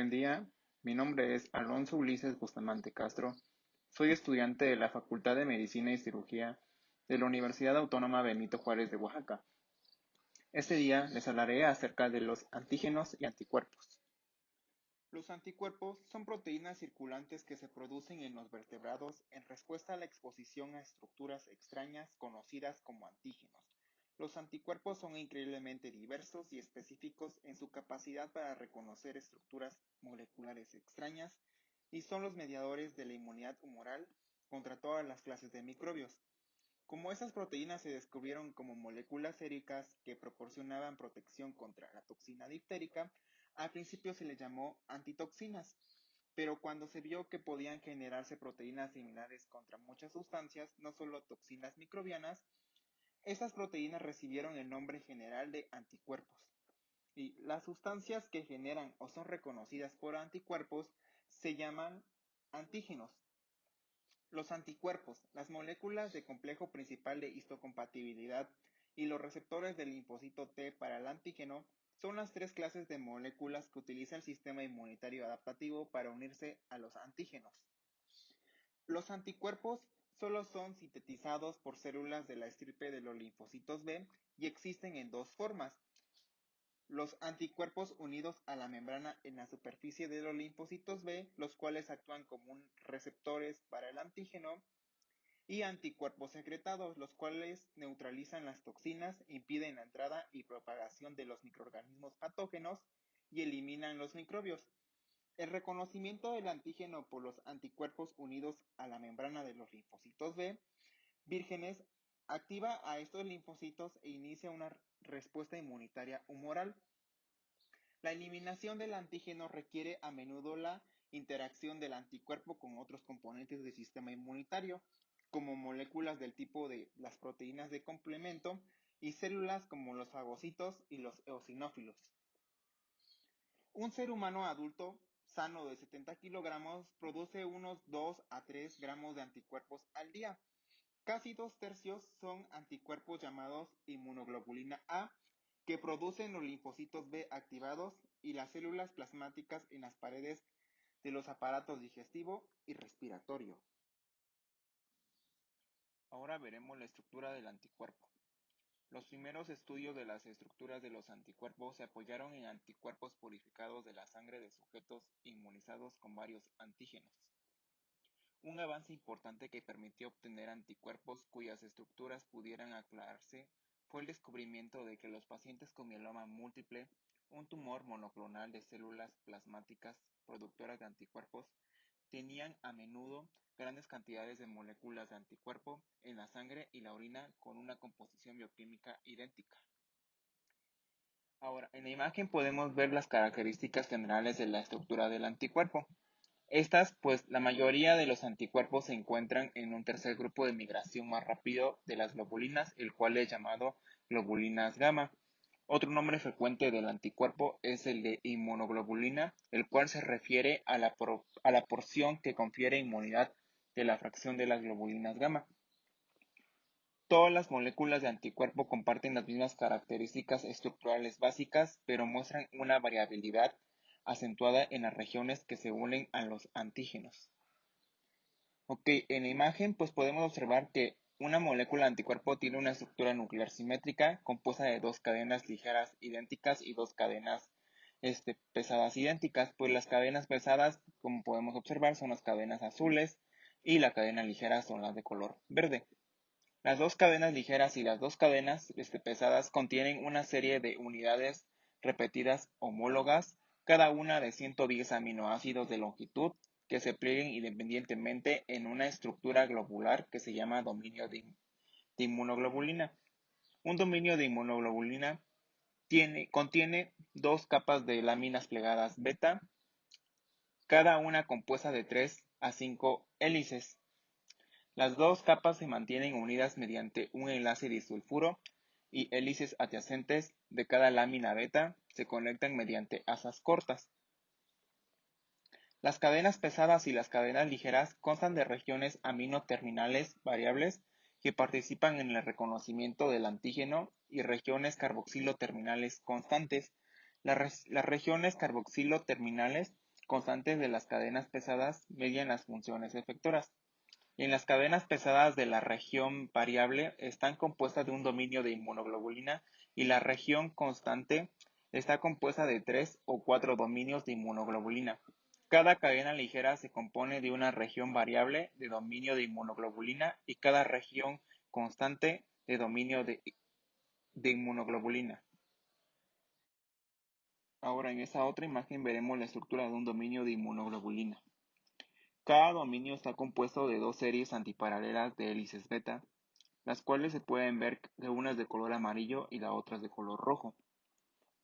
Buen día, mi nombre es Alonso Ulises Bustamante Castro. Soy estudiante de la Facultad de Medicina y Cirugía de la Universidad Autónoma Benito Juárez de Oaxaca. Este día les hablaré acerca de los antígenos y anticuerpos. Los anticuerpos son proteínas circulantes que se producen en los vertebrados en respuesta a la exposición a estructuras extrañas conocidas como antígenos. Los anticuerpos son increíblemente diversos y específicos en su capacidad para reconocer estructuras moleculares extrañas y son los mediadores de la inmunidad humoral contra todas las clases de microbios. Como esas proteínas se descubrieron como moléculas séricas que proporcionaban protección contra la toxina difterica, al principio se les llamó antitoxinas, pero cuando se vio que podían generarse proteínas similares contra muchas sustancias, no solo toxinas microbianas, estas proteínas recibieron el nombre general de anticuerpos. Y las sustancias que generan o son reconocidas por anticuerpos se llaman antígenos. Los anticuerpos, las moléculas de complejo principal de histocompatibilidad y los receptores del linfocito T para el antígeno son las tres clases de moléculas que utiliza el sistema inmunitario adaptativo para unirse a los antígenos. Los anticuerpos solo son sintetizados por células de la estirpe de los linfocitos B y existen en dos formas: los anticuerpos unidos a la membrana en la superficie de los linfocitos B, los cuales actúan como receptores para el antígeno, y anticuerpos secretados, los cuales neutralizan las toxinas, impiden la entrada y propagación de los microorganismos patógenos y eliminan los microbios. El reconocimiento del antígeno por los anticuerpos unidos a la membrana de los linfocitos B vírgenes activa a estos linfocitos e inicia una respuesta inmunitaria humoral. La eliminación del antígeno requiere a menudo la interacción del anticuerpo con otros componentes del sistema inmunitario, como moléculas del tipo de las proteínas de complemento y células como los fagocitos y los eosinófilos. Un ser humano adulto sano de 70 kilogramos produce unos 2 a 3 gramos de anticuerpos al día. Casi 2/3 son anticuerpos llamados inmunoglobulina A, que producen los linfocitos B activados y las células plasmáticas en las paredes de los aparatos digestivo y respiratorio. Ahora veremos la estructura del anticuerpo. Los primeros estudios de las estructuras de los anticuerpos se apoyaron en anticuerpos purificados de la sangre de sujetos inmunizados con varios antígenos. Un avance importante que permitió obtener anticuerpos cuyas estructuras pudieran aclararse fue el descubrimiento de que los pacientes con mieloma múltiple, un tumor monoclonal de células plasmáticas productoras de anticuerpos, tenían a menudo grandes cantidades de moléculas de anticuerpo en la sangre y la orina con una composición bioquímica idéntica. Ahora, en la imagen podemos ver las características generales de la estructura del anticuerpo. Pues la mayoría de los anticuerpos se encuentran en un tercer grupo de migración más rápido de las globulinas, el cual es llamado globulinas gamma. Otro nombre frecuente del anticuerpo es el de inmunoglobulina, el cual se refiere a la porción que confiere inmunidad de la fracción de las globulinas gamma. Todas las moléculas de anticuerpo comparten las mismas características estructurales básicas, pero muestran una variabilidad acentuada en las regiones que se unen a los antígenos. Ok, en la imagen pues podemos observar que una molécula de anticuerpo tiene una estructura nuclear simétrica compuesta de dos cadenas ligeras idénticas y dos cadenas pesadas idénticas. Pues las cadenas pesadas, como podemos observar, son las cadenas azules y la cadena ligera son las de color verde. Las dos cadenas ligeras y las dos cadenas pesadas contienen una serie de unidades repetidas homólogas, cada una de 110 aminoácidos de longitud, que se plieguen independientemente en una estructura globular que se llama dominio de inmunoglobulina. Un dominio de inmunoglobulina contiene dos capas de láminas plegadas beta, cada una compuesta de 3 a 5 hélices. Las dos capas se mantienen unidas mediante un enlace disulfuro y hélices adyacentes de cada lámina beta se conectan mediante asas cortas. Las cadenas pesadas y las cadenas ligeras constan de regiones amino-terminales variables que participan en el reconocimiento del antígeno y regiones carboxilo-terminales constantes. Las regiones carboxilo-terminales constantes de las cadenas pesadas median las funciones efectoras. En las cadenas pesadas de la región variable están compuestas de un dominio de inmunoglobulina y la región constante está compuesta de 3 o 4 dominios de inmunoglobulina. Cada cadena ligera se compone de una región variable de dominio de inmunoglobulina y cada región constante de dominio de inmunoglobulina. Ahora en esta otra imagen veremos la estructura de un dominio de inmunoglobulina. Cada dominio está compuesto de dos series antiparalelas de hélices beta, las cuales se pueden ver que una es de color amarillo y la otra es de color rojo.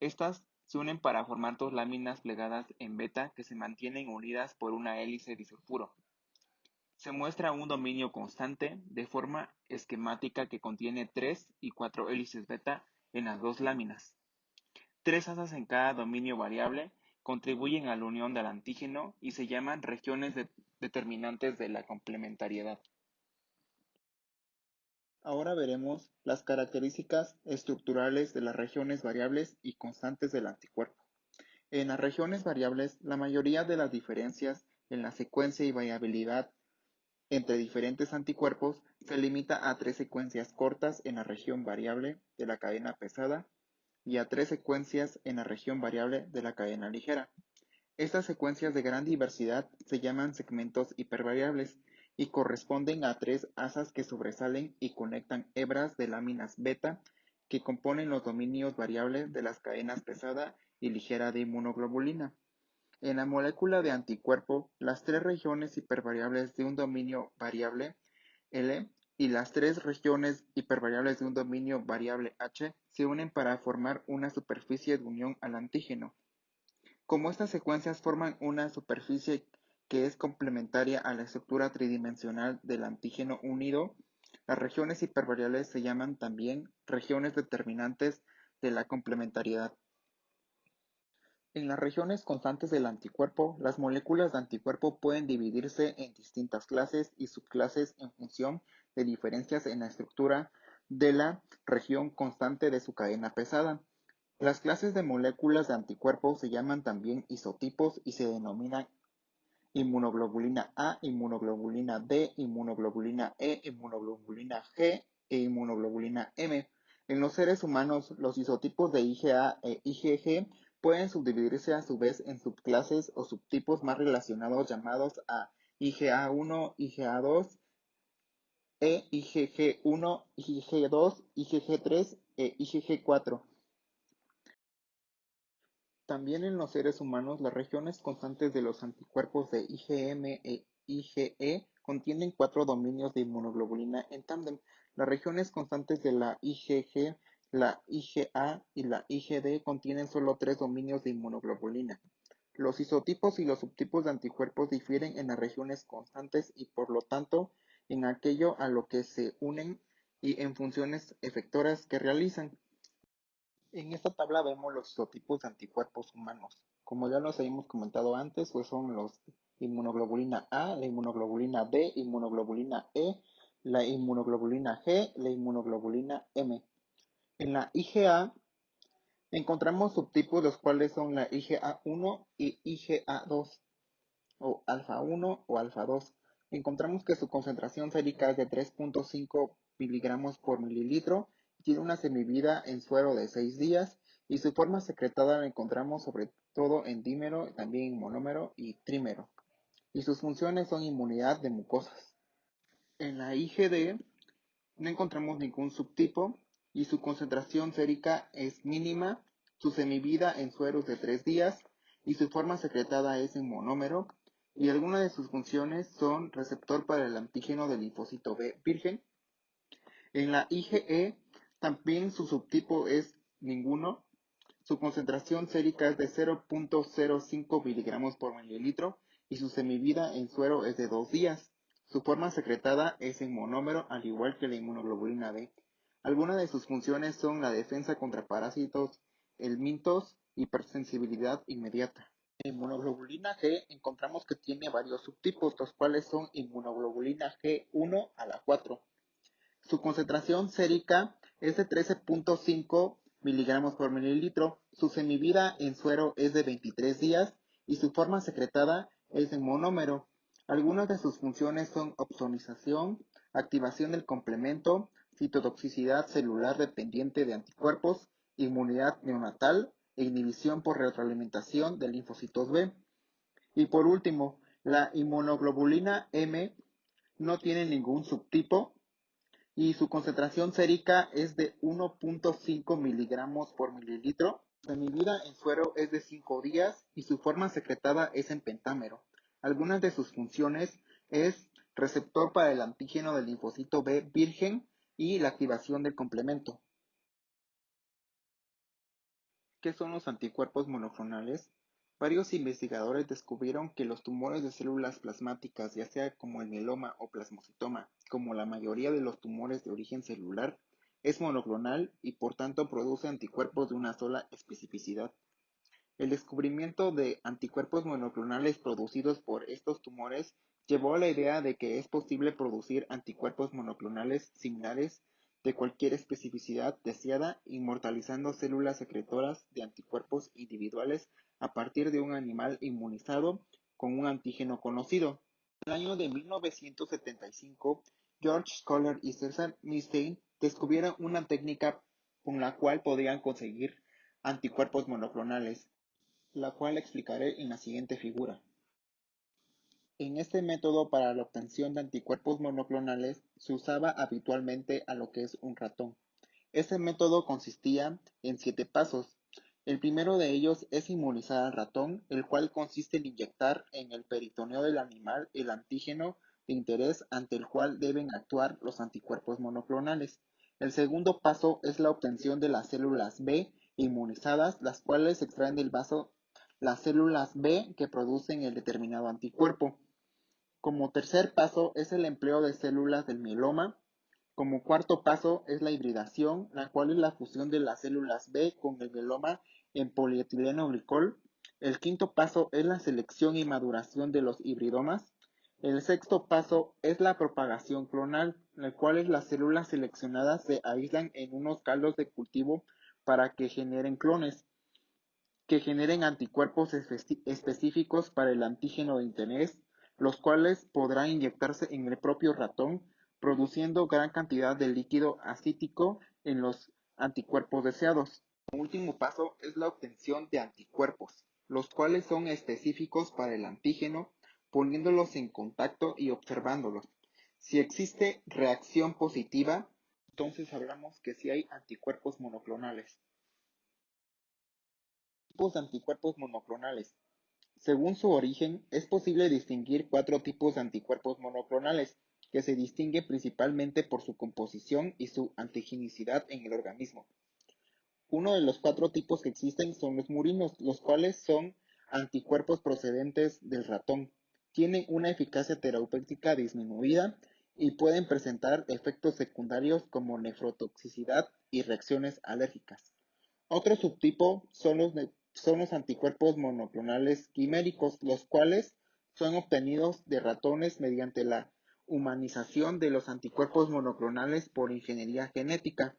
Estas se unen para formar dos láminas plegadas en beta que se mantienen unidas por una hélice disulfuro. Se muestra un dominio constante de forma esquemática que contiene 3 y 4 hélices beta en las dos láminas. 3 asas en cada dominio variable contribuyen a la unión del antígeno y se llaman regiones determinantes de la complementariedad. Ahora veremos las características estructurales de las regiones variables y constantes del anticuerpo. En las regiones variables, la mayoría de las diferencias en la secuencia y variabilidad entre diferentes anticuerpos se limita a 3 secuencias cortas en la región variable de la cadena pesada y a 3 secuencias en la región variable de la cadena ligera. Estas secuencias de gran diversidad se llaman segmentos hipervariables y corresponden a 3 asas que sobresalen y conectan hebras de láminas beta que componen los dominios variables de las cadenas pesada y ligera de inmunoglobulina. En la molécula de anticuerpo, las 3 regiones hipervariables de un dominio variable L y las 3 regiones hipervariables de un dominio variable H se unen para formar una superficie de unión al antígeno. Como estas secuencias forman una superficie que es complementaria a la estructura tridimensional del antígeno unido, las regiones hipervariables se llaman también regiones determinantes de la complementariedad. En las regiones constantes del anticuerpo, las moléculas de anticuerpo pueden dividirse en distintas clases y subclases en función de diferencias en la estructura de la región constante de su cadena pesada. Las clases de moléculas de anticuerpos se llaman también isotipos y se denominan inmunoglobulina A, inmunoglobulina D, inmunoglobulina E, inmunoglobulina G e inmunoglobulina M. En los seres humanos, los isotipos de IgA e IgG pueden subdividirse a su vez en subclases o subtipos más relacionados llamados a IgA1, IgA2, IgG1, IgG2, IgG3 e IgG4. También en los seres humanos, las regiones constantes de los anticuerpos de IgM e IgE contienen 4 dominios de inmunoglobulina en tándem. Las regiones constantes de la IgG, la IgA y la IgD contienen solo 3 dominios de inmunoglobulina. Los isotipos y los subtipos de anticuerpos difieren en las regiones constantes y por lo tanto en aquello a lo que se unen y en funciones efectoras que realizan. En esta tabla vemos los isotipos de anticuerpos humanos. Como ya los habíamos comentado antes, pues son los inmunoglobulina A, la inmunoglobulina B, inmunoglobulina E, la inmunoglobulina G, la inmunoglobulina M. En la IgA encontramos subtipos los cuales son la IgA1 y IgA2 o alfa-1 o alfa-2. Encontramos que su concentración sérica es de 3.5 miligramos por mililitro, tiene una semivida en suero de 6 días y su forma secretada la encontramos sobre todo en dímero, también en monómero y trímero. Y sus funciones son inmunidad de mucosas. En la IgD no encontramos ningún subtipo y su concentración sérica es mínima, su semivida en sueros de 3 días y su forma secretada es en monómero y algunas de sus funciones son receptor para el antígeno del linfocito B virgen. En la IgE también su subtipo es ninguno, su concentración sérica es de 0.05 miligramos por mililitro y su semivida en suero es de 2 días. Su forma secretada es en monómero, al igual que la inmunoglobulina B. Algunas de sus funciones son la defensa contra parásitos, helmintos, hipersensibilidad inmediata. En inmunoglobulina G encontramos que tiene varios subtipos, los cuales son inmunoglobulina G1 a la 4. Su concentración sérica es de 13.5 miligramos por mililitro. Su semivida en suero es de 23 días y su forma secretada es en monómero. Algunas de sus funciones son opsonización, activación del complemento, citotoxicidad celular dependiente de anticuerpos, inmunidad neonatal e inhibición por retroalimentación de linfocitos B. Y por último, la inmunoglobulina M no tiene ningún subtipo y su concentración sérica es de 1.5 miligramos por mililitro. Su semivida en suero es de 5 días y su forma secretada es en pentámero. Algunas de sus funciones es receptor para el antígeno del linfocito B virgen y la activación del complemento. ¿Qué son los anticuerpos monoclonales? Varios investigadores descubrieron que los tumores de células plasmáticas, ya sea como el mieloma o plasmocitoma, como la mayoría de los tumores de origen celular, es monoclonal y por tanto produce anticuerpos de una sola especificidad. El descubrimiento de anticuerpos monoclonales producidos por estos tumores llevó a la idea de que es posible producir anticuerpos monoclonales similares de cualquier especificidad deseada, inmortalizando células secretoras de anticuerpos individuales a partir de un animal inmunizado con un antígeno conocido. En el año de 1975, George Scholar y Cesar Milstein descubrieron una técnica con la cual podían conseguir anticuerpos monoclonales, la cual explicaré en la siguiente figura. En este método para la obtención de anticuerpos monoclonales se usaba habitualmente a lo que es un ratón. Este método consistía en 7 pasos. El primero de ellos es inmunizar al ratón, el cual consiste en inyectar en el peritoneo del animal el antígeno de interés ante el cual deben actuar los anticuerpos monoclonales. El segundo paso es la obtención de las células B inmunizadas, las cuales extraen del vaso las células B que producen el determinado anticuerpo. Como tercer paso es el empleo de células del mieloma. Como cuarto paso es la hibridación, la cual es la fusión de las células B con el mieloma en polietileno glicol. El quinto paso es la selección y maduración de los hibridomas. El sexto paso es la propagación clonal, en el cual las células seleccionadas se aíslan en unos caldos de cultivo para que generen clones que generen anticuerpos específicos para el antígeno de interés, los cuales podrán inyectarse en el propio ratón, produciendo gran cantidad de líquido acítico en los anticuerpos deseados. El último paso es la obtención de anticuerpos, los cuales son específicos para el antígeno, poniéndolos en contacto y observándolos. Si existe reacción positiva, entonces hablamos que sí hay anticuerpos monoclonales. Tipos de anticuerpos monoclonales. Según su origen, es posible distinguir 4 tipos de anticuerpos monoclonales, que se distinguen principalmente por su composición y su antigenicidad en el organismo. Uno de los 4 tipos que existen son los murinos, los cuales son anticuerpos procedentes del ratón. Tienen una eficacia terapéutica disminuida y pueden presentar efectos secundarios como nefrotoxicidad y reacciones alérgicas. Otro subtipo son los anticuerpos monoclonales quiméricos, los cuales son obtenidos de ratones mediante la humanización de los anticuerpos monoclonales por ingeniería genética.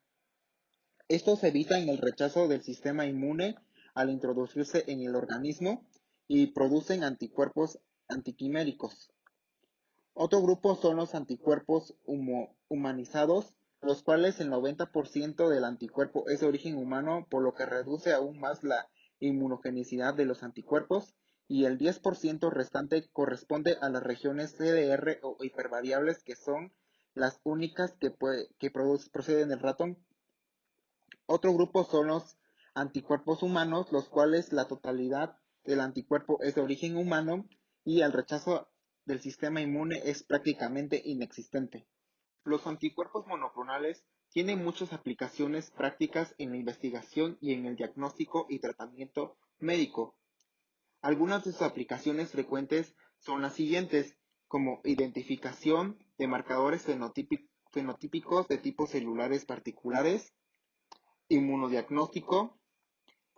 Estos evitan el rechazo del sistema inmune al introducirse en el organismo y producen anticuerpos antiquiméricos. Otro grupo son los anticuerpos humanizados, los cuales el 90% del anticuerpo es de origen humano, por lo que reduce aún más la inmunogenicidad de los anticuerpos, y el 10% restante corresponde a las regiones CDR o hipervariables, que son las únicas que proceden del ratón. Otro grupo son los anticuerpos humanos, los cuales la totalidad del anticuerpo es de origen humano y el rechazo del sistema inmune es prácticamente inexistente. Los anticuerpos monoclonales tienen muchas aplicaciones prácticas en la investigación y en el diagnóstico y tratamiento médico. Algunas de sus aplicaciones frecuentes son las siguientes, como identificación de marcadores fenotípicos de tipos celulares particulares, inmunodiagnóstico,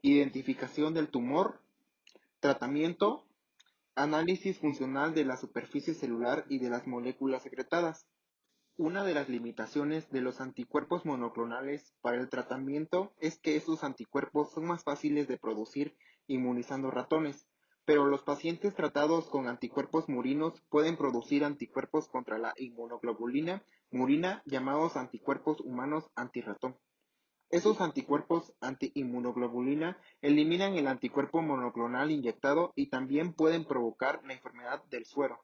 identificación del tumor, tratamiento, análisis funcional de la superficie celular y de las moléculas secretadas. Una de las limitaciones de los anticuerpos monoclonales para el tratamiento es que estos anticuerpos son más fáciles de producir inmunizando ratones, pero los pacientes tratados con anticuerpos murinos pueden producir anticuerpos contra la inmunoglobulina murina llamados anticuerpos humanos antirratón. Esos anticuerpos antiinmunoglobulina eliminan el anticuerpo monoclonal inyectado y también pueden provocar la enfermedad del suero.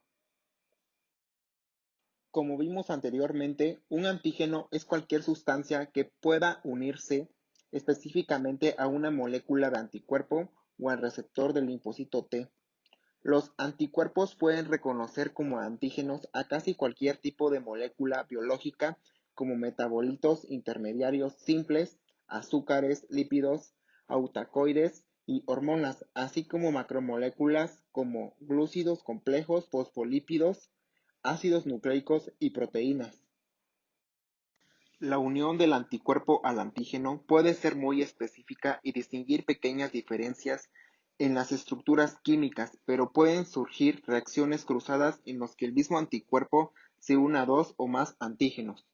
Como vimos anteriormente, un antígeno es cualquier sustancia que pueda unirse específicamente a una molécula de anticuerpo o al receptor del linfocito T. Los anticuerpos pueden reconocer como antígenos a casi cualquier tipo de molécula biológica como metabolitos intermediarios simples, azúcares, lípidos, autacoides y hormonas, así como macromoléculas como glúcidos complejos, fosfolípidos, ácidos nucleicos y proteínas. La unión del anticuerpo al antígeno puede ser muy específica y distinguir pequeñas diferencias en las estructuras químicas, pero pueden surgir reacciones cruzadas en las que el mismo anticuerpo se une a dos o más antígenos.